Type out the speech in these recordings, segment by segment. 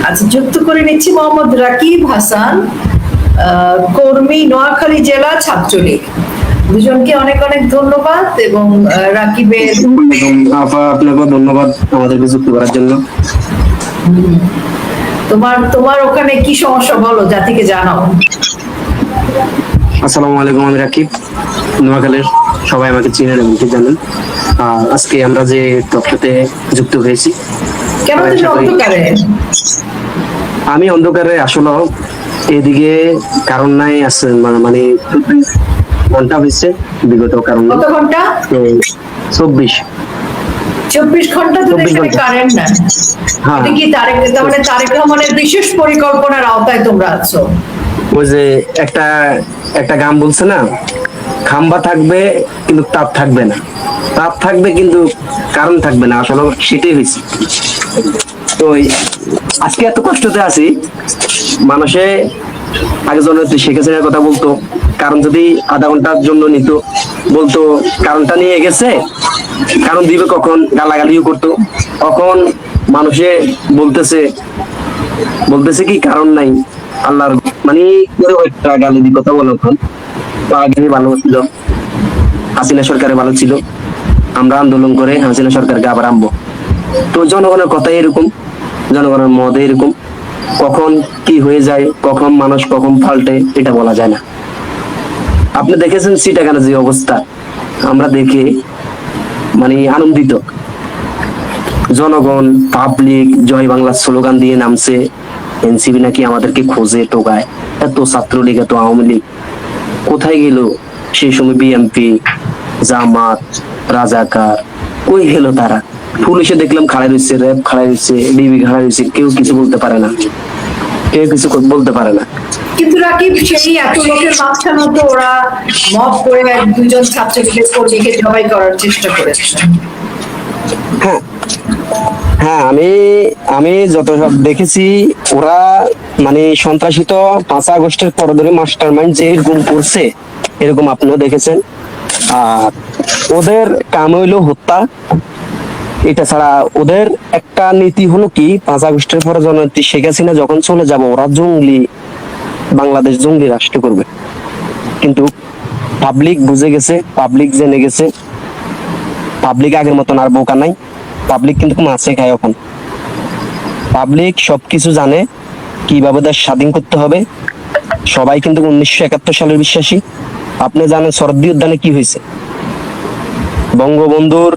আচ্ছা, যুক্ত করে নিচ্ছি মোহাম্মদ রাকিব হাসান, কর্মী, নোয়াখালী জেলা ছাত্রলীগ। দুজনকে অনেক অনেক ধন্যবাদ। এবং রাকিবের আপা, আপনাকেও ধন্যবাদ আমাদেরকে যুক্ত করার জন্য। তোমার তোমার ওখানে কি সমস্যা বলো, জাতিকে জানাও। আসসালামু আলাইকুম, আমি রাকিব, নোয়াখালীর। সবাই আমাকে চিনেন এবং কি জানেন। আজকে আমরা যে টকশোতে যুক্ত হয়েছি, কেন তুমি অন্ধকারে? আমি অন্ধকারে আসলে এদিকে কারণ নাই আছে, মানে ঘন্টা হয়েছে বিগত কারণ। কত ঘন্টা? 24। 24 ঘন্টা ধরে 24 এখানে ঘন্টা। কারেন্ট নাই? হ্যাঁ, এটা কি তারেক রহমানের বিশেষ পরিকল্পনার আওতায় তোমরা আছো? ওই যে একটা একটা গান বলছে না, খাম্বা থাকবে কিন্তু তাপ থাকবে না, তাপ থাকবে কিন্তু কারণ থাকবে না, আসলে সেটাই হয়েছে। তো আজকে এত কষ্টতে আছি। মানুষে আগে জননেত্রী শেখ হাসিনার কথা বলতো, কারণ যদি আধা ঘন্টার জন্য নিত, বলতো কারণটা নিয়ে গেছে, কারণ দিবে কখন, গালাগালিও করতো। তখন মানুষে বলতেছে বলতেছে কি কারণ নাই আল্লাহর, মানে একটা গালি দিয়ে কথা বলো। এখন তো আগে ভালো ছিল, হাসিনা সরকারে ভালো ছিল, আমরা আন্দোলন করে হাসিনা সরকারকে আবার আনবো। তো জনগণের কথা এরকম, জনগণের মত এরকম, কখন কি হয়ে যায়, কখন মানুষ কখন পাল্টে, এটা বলা যায় না। আপনি দেখেছেন সিটাগানের যে অবস্থা, আমরা দেখে মানে আনন্দিত। জনগণ, পাবলিক জয় বাংলা স্লোগান দিয়ে নামছে। এনসিপি নাকি আমাদেরকে খোঁজে, টোকায়। এত ছাত্রলীগ, এত আওয়ামী লীগ কোথায় গেল? সেই সময় বিএনপি, জামাত, রাজাকার কই গেল তারা? পুলিশে দেখলাম খাড়াই রয়েছে, র্যাব খাড়াই রয়েছে, ডিবি খাড়াই রয়েছে, কেউ কিছু বলতে পারে না, কেউ কিছু বলতে পারে না। কিন্তু রাকিব, সেই এত লোকের মাঝখানে তো ওরা মব করে দুজন ছাত্রলীগের কর্মীকে জবাই করার চেষ্টা করেছে। হ্যাঁ, হ্যাঁ, আমি আমি যত সব দেখেছি, ওরা মানে সন্ত্রাসী তো 5 আগস্টের পর ধরে মাস্টার মাইন্ড যে এরকম করছে, এরকম আপনিও দেখেছেন। আর ওদের কাম হইলো হত্যা। এটা ছাড়া ওদের একটা নীতি হলো কি, 5 আগস্টের পরে জননেত্রী শেখ হাসিনা যখন চলে যাব, ওরা জঙ্গলি, বাংলাদেশ জঙ্গলি রাষ্ট্র করবে। কিন্তু পাবলিক বুঝে গেছে, পাবলিক জেনে গেছে, পাবলিক আগের মতন আর বোকা নাই। পাবলিক কিন্তু মাছে খায় এখন। পাবলিক সবকিছু জানে, কিভাবে দেশ স্বাধীন করতে হবে। সবাই কিন্তু 1971 সালের বিশ্বাসী। আপনি জানেন শরদ্দি উদ্যানে কি হয়েছে? বঙ্গবন্ধুর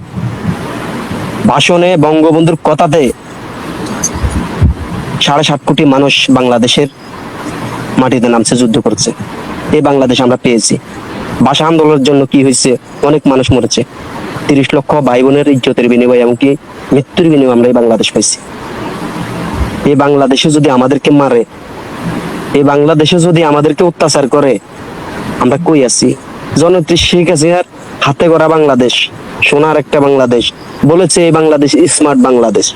ভাষণে, বঙ্গবন্ধুর কথাতে 7.5 কোটি মানুষ বাংলাদেশের মাটিতে নামছে, যুদ্ধ করছে। এই বাংলাদেশ আমরা পেয়েছি। ভাষা আন্দোলনের জন্য কি হয়েছে? অনেক মানুষ মরেছে। 30 লক্ষ ভাই বোনের ইজ্জতের বিনিময়ে, এমনকি মৃত্যুর বিনিময়ে আমরা এই বাংলাদেশ পাইছি। এই বাংলাদেশে যদি আমাদেরকে মারে, এই বাংলাদেশে যদি আমাদেরকে অত্যাচার করে, আমরা কই আছি? জননেত্রী শেখ হাসিনার হাতে গড়া বাংলাদেশ, সোনার একটা বাংলাদেশ বলেছে, এই বাংলাদেশ স্মার্ট বাংলাদেশ।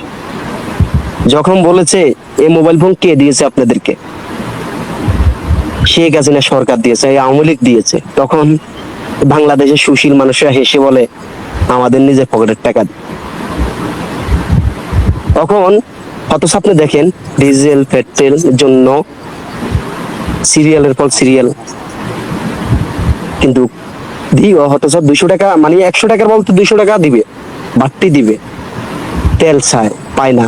যখন বলেছে এই মোবাইল ফোন কে দিয়েছে আপনাদেরকে? শেখ হাসিনা সরকার দিয়েছে, এই আওয়ামী লীগ দিয়েছে। তখন বাংলাদেশের সুশীল মানুষরা হেসে বলে আমাদের নিজের পকেটের টাকা। তখন অথচ আপনি দেখেন ডিজেল পেট্রোল জন্য সিরিয়ালের পর সিরিয়াল, কিন্তু দিও অথচ 200 টাকা, মানে 100 টাকার বলতে 200 টাকা দিবে, বাড়তি দিবে। তেল চায়, পায় না,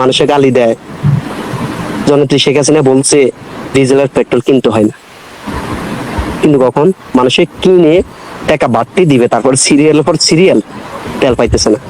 মানুষে গালি দেয়। জননেত্রী শেখ হাসিনা বলছে ডিজেল আর পেট্রোল কিনতে হয় না, কিন্তু কখন মানুষে কিনে টাকা বাড়তি দিবে, তারপর সিরিয়ালের পর সিরিয়াল তেল পাইতেছে না।